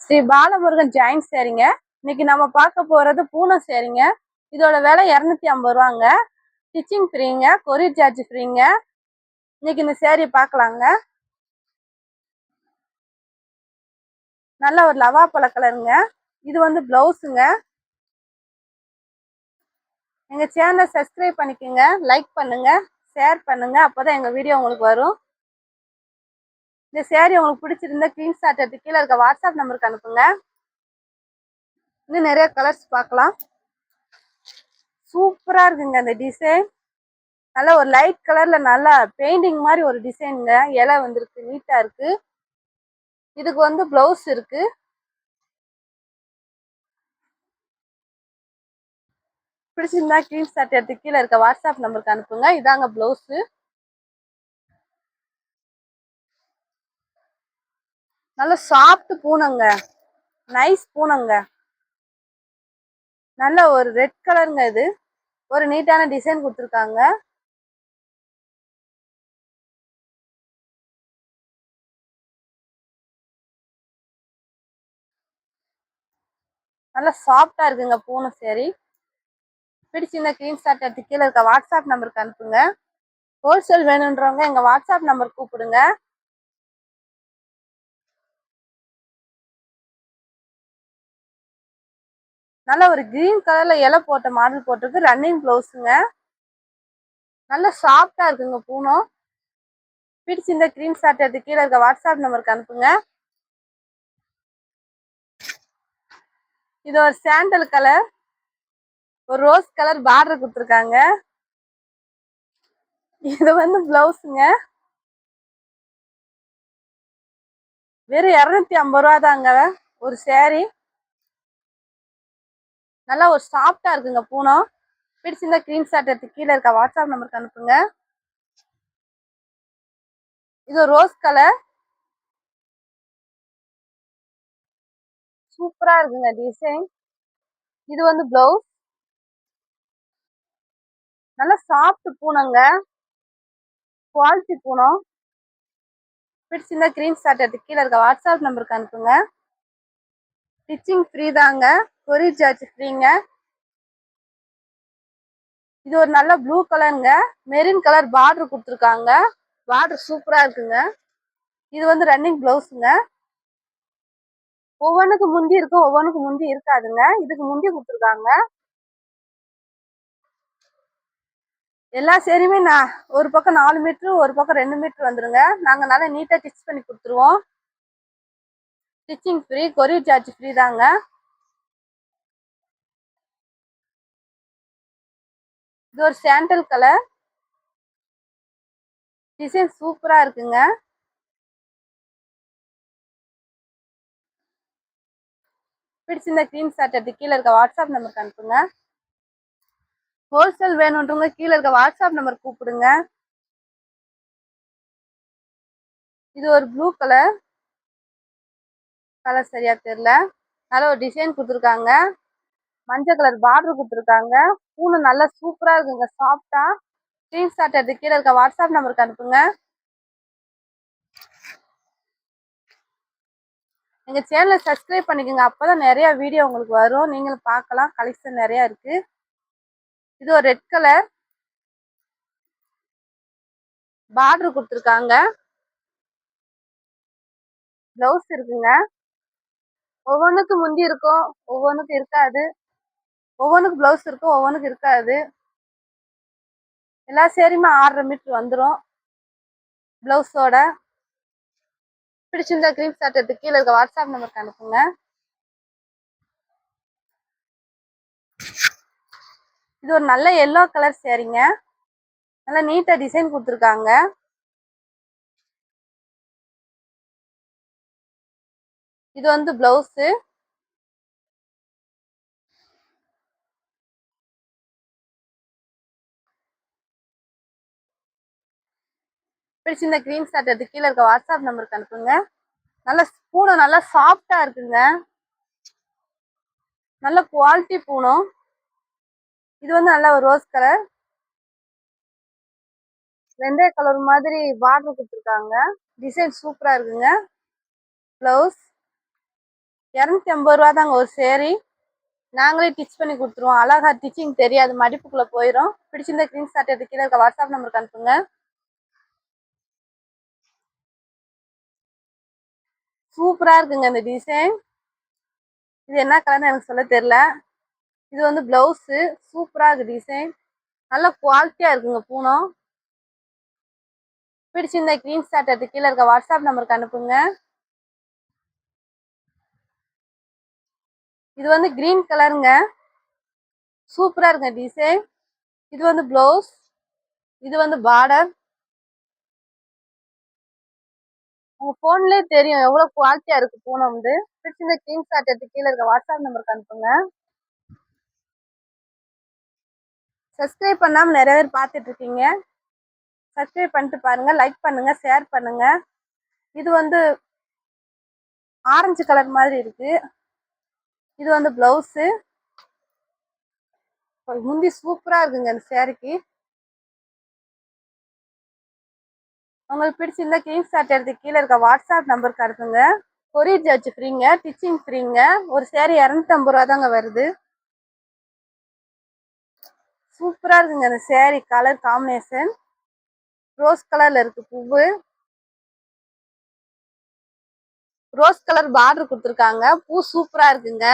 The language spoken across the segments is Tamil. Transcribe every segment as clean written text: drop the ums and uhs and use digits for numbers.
ஸ்ரீ பாலமுருகன் ஜாயின் சேரீங்க. இன்னைக்கு நம்ம பார்க்க போறது பூனம் சேரீங்க. இதோட விலை 250 ரூபாங்க. ஸ்டிச்சிங் ஃப்ரீங்க, கொரியர் சார்ஜ் ஃப்ரீங்க. இன்னைக்கு இந்த சேரீ பார்க்கலாங்க. நல்ல ஒரு லவா பழ கலருங்க. இது வந்து பிளவுஸுங்க. எங்க சேனலை சப்ஸ்கிரைப் பண்ணிக்கோங்க, லைக் பண்ணுங்க, ஷேர் பண்ணுங்க. அப்போதான் எங்க வீடியோ உங்களுக்கு வரும். இந்த சேரீ உங்களுக்கு பிடிச்சிருந்தா ஸ்கிரீன்ஷாட் எடுத்து கீழே இருக்க வாட்ஸ்அப் நம்பருக்கு அனுப்புங்க. இன்னும் நிறைய கலர்ஸ் பார்க்கலாம். சூப்பரா இருக்குங்க இந்த டிசைன். நல்ல ஒரு லைட் கலர்ல நல்லா பெயிண்டிங் மாதிரி ஒரு டிசைனுங்க. இலை வந்திருக்கு, நீட்டா இருக்கு. இதுக்கு வந்து பிளவுஸ் இருக்கு. பிடிச்சிருந்தா ஸ்கிரீன்ஷாட் எடுத்து கீழே இருக்க வாட்ஸ்அப் நம்பருக்கு அனுப்புங்க. இதாங்க பிளவுஸ். நல்ல சாஃப்ட் பூனங்க, நைஸ் பூனங்க. நல்ல ஒரு ரெட் கலருங்க. இது ஒரு நீட்டான டிசைன் கொடுத்துருக்காங்க. நல்லா சாஃப்டா இருக்குங்க பூனை சேரீ. பிடிச்சிருந்தா ஸ்கிரீன்ஷாட் எடுத்து கீழே இருக்க வாட்ஸ்அப் நம்பருக்கு அனுப்புங்க. ஹோல்சேல் வேணுன்றவங்க எங்க வாட்ஸ்அப் நம்பர் கூப்பிடுங்க. நல்ல ஒரு கிரீன் கலர்ல இலை போட்ட மாடல் போட்டிருக்கு. ரன்னிங் பிளவுஸுங்க. நல்ல சாஃப்டா இருக்குங்க பூனம். பிடிச்சிருந்த ஸ்கிரீன்ஷாட் எடுத்து கீழே இருக்க வாட்ஸ்அப் நம்பருக்கு அனுப்புங்க. இது ஒரு சாண்டல் கலர், ஒரு ரோஸ் கலர் பார்டர் கொடுத்துருக்காங்க. இது வந்து பிளவுஸுங்க. வெறும் 250 ரூபா தாங்க ஒரு சேரீ. நல்லா ஒரு சாஃப்டா இருக்குங்க பூனம். பிடிச்சிருந்தா ஸ்கிரீன்ஷாட் எடுத்து கீழே இருக்க வாட்ஸ்அப் நம்பருக்கு அனுப்புங்க. இது ஒரு ரோஸ் கலர். சூப்பரா இருக்குங்க டிசைன். இது வந்து பிளவுஸ். நல்ல சாஃப்ட் பூனங்க, குவாலிட்டி பூனம். பிடிச்சிருந்தா ஸ்கிரீன்ஷாட் எடுத்து கீழே இருக்க வாட்ஸ்அப் நம்பருக்கு அனுப்புங்க. ஸ்டிச்சிங் ஃப்ரீ தாங்க, கொரியர் சார்ஜ் ஃப்ரீங்க. இது ஒரு நல்ல ப்ளூ கலருங்க. மெரூன் கலர் பார்டர் கொடுத்துருக்காங்க. பார்டர் சூப்பரா இருக்குங்க. இது வந்து ரன்னிங் பிளவுஸுங்க. ஒவ்வொன்றுக்கு முந்தி இருக்கும், ஒவ்வொன்றுக்கு முந்தி இருக்காதுங்க. இதுக்கு முந்தி கொடுத்துருக்காங்க. எல்லா சேரீயுமே நான் ஒரு பக்கம் 4 மீட்டரு, ஒரு பக்கம் 2 மீட்டர் வந்துருங்க. நாங்க நல்லா நீட்டா ஸ்டிச் பண்ணி கொடுத்துருவோம். Stitching free, courier charge free தாங்க. இது ஒரு சாண்டல் கலர். டிசைன் சூப்பரா இருக்குங்க. பிடிச்சிருந்த ஸ்கிரீன்ஷாட் எடுத்து கீழே இருக்க வாட்ஸ்அப் நம்பருக்கு அனுப்புங்க. ஹோல்சேல் வேணுன்றவங்க கீழே இருக்க வாட்ஸ்அப் நம்பர் கூப்பிடுங்க. இது ஒரு ப்ளூ கலர். கலர் சரியா தெரியல. நல்ல ஒரு டிசைன் கொடுத்துருக்காங்க. மஞ்சள் கலர் பார்டர் கொடுத்துருக்காங்க. பூனை நல்லா சூப்பரா இருக்குங்க, சாஃப்டா. ஸ்கிரீன்ஷாட் எடுத்து கீழே இருக்க வாட்ஸ்அப் நம்பருக்கு அனுப்புங்க. எங்க சேனலை சப்ஸ்கிரைப் பண்ணிக்கோங்க. அப்பதான் நிறைய வீடியோ உங்களுக்கு வரும், நீங்களும் பார்க்கலாம். கலெக்ஷன் நிறைய இருக்கு. இது ஒரு ரெட் கலர். பார்டர் கொடுத்துருக்காங்க. பிளவுஸ் இருக்குங்க. ஒவ்வொன்றுக்கு முந்தி இருக்கும், ஒவ்வொன்றுக்கு இருக்காது. ஒவ்வொன்றுக்கு பிளவுஸ் இருக்கும், ஒவ்வொன்றுக்கு இருக்காது. எல்லா சேரீயுமே 6.5 மீட்டர் வந்துடும் பிளவுஸோட. பிடிச்சிருந்தா ஸ்கிரீன்ஷாட் எடுத்து கீழே இருக்க வாட்ஸ்அப் நம்பருக்கு அனுப்புங்க. இது ஒரு நல்ல எல்லோ கலர் சேரீங்க. நல்லா நீட்டா டிசைன் கொடுத்துருக்காங்க. இது வந்து பிளவுஸ். பிடிச்சிருந்த ஸ்கிரீன்ஷாட் எடுத்து கீழே இருக்க வாட்ஸ்அப் நம்பருக்கு அனுப்புங்க. நல்ல பூனம் நல்லா சாஃப்டா இருக்குங்க. நல்ல குவாலிட்டி பூனம். இது வந்து நல்ல ஒரு ரோஸ் கலர், வெந்தய கலர் மாதிரி பார்டர் கொடுத்துருக்காங்க. டிசைன் சூப்பரா இருக்குங்க. பிளவுஸ். 250 தாங்க ஒரு சேரீ. நாங்களே டிச் பண்ணி கொடுத்துருவோம். அழகா டிச்சிங் தெரியாது, மடிப்புக்குள்ள போயிடும். பிடிச்சிருந்த ஸ்கிரீன்ஷாட் எடுத்து கீழே இருக்க வாட்ஸ்அப் நம்பருக்கு அனுப்புங்க. சூப்பரா இருக்குங்க இந்த டிசைன். இது என்ன கலர்னு எனக்கு சொல்ல தெரியல. இது வந்து பிளவுஸ். சூப்பரா இருக்கு டிசைன். நல்ல குவாலிட்டியா இருக்குங்க பூனம். பிடிச்சிருந்த ஸ்கிரீன்ஷாட் எடுத்து கீழே இருக்க வாட்ஸ்அப் நம்பருக்கு அனுப்புங்க. இது வந்து கிரீன் கலருங்க. சூப்பரா இருக்குங்க டிசைன். இது வந்து பிளவுஸ். இது வந்து பார்டர். உங்க போன்லயே தெரியும் எவ்வளவு குவாலிட்டியா இருக்கு பூனம் வந்து. பிடிச்சிருந்த ஸ்கிரீன்ஷாட் எடுத்து கீழே இருக்க வாட்ஸ்அப் நம்பருக்கு அனுப்புங்க. சப்ஸ்கிரைப் பண்ணாம நிறைய பேர் பார்த்துட்டு இருக்கீங்க. சப்ஸ்கிரைப் பண்ணிட்டு பாருங்க, லைக் பண்ணுங்க, ஷேர் பண்ணுங்க. இது வந்து ஆரஞ்சு கலர் மாதிரி இருக்கு. இது வந்து பிளவுஸ். முந்தி சூப்பரா இருக்குங்க இந்த சேரீக்கு. உங்களுக்கு பிடிச்சிருந்தா ஸ்கிரீன்ஷாட் எடுத்து கீழே இருக்க வாட்ஸ்அப் நம்பருக்கு அனுப்புங்க. கொரியர் சார்ஜ் ஃப்ரீங்க, டிச்சிங் ஃப்ரீங்க. ஒரு சேரீ 250 தாங்க வருது. சூப்பரா இருக்குங்க இந்த சேரீ. கலர் காம்பினேஷன் ரோஸ் கலர்ல இருக்கு. பூவு ரோஸ் கலர் பார்டர் கொடுத்துருக்காங்க. பூ சூப்பரா இருக்குங்க.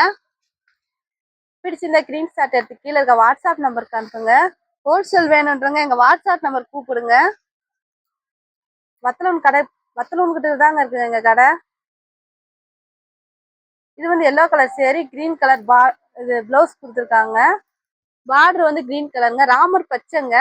பிடிச்சிருந்த ஸ்கிரீன்ஷாட் எடுத்து கீழே இருக்க வாட்ஸ்அப் நம்பருக்கு அனுப்புங்க. ஹோல்சேல் வேணுன்றவங்க எங்க வாட்ஸ்அப் நம்பர் கூப்பிடுங்க. வத்தலூன் கடை, வத்தலூன் கிட்ட தாங்க இருக்குது எங்க கடை. இது வந்து yellow colour sari, green colour இது பிளவுஸ் கொடுத்துருக்காங்க. பார்டர் வந்து கிரீன் கலருங்க, ராமர் பச்சைங்க.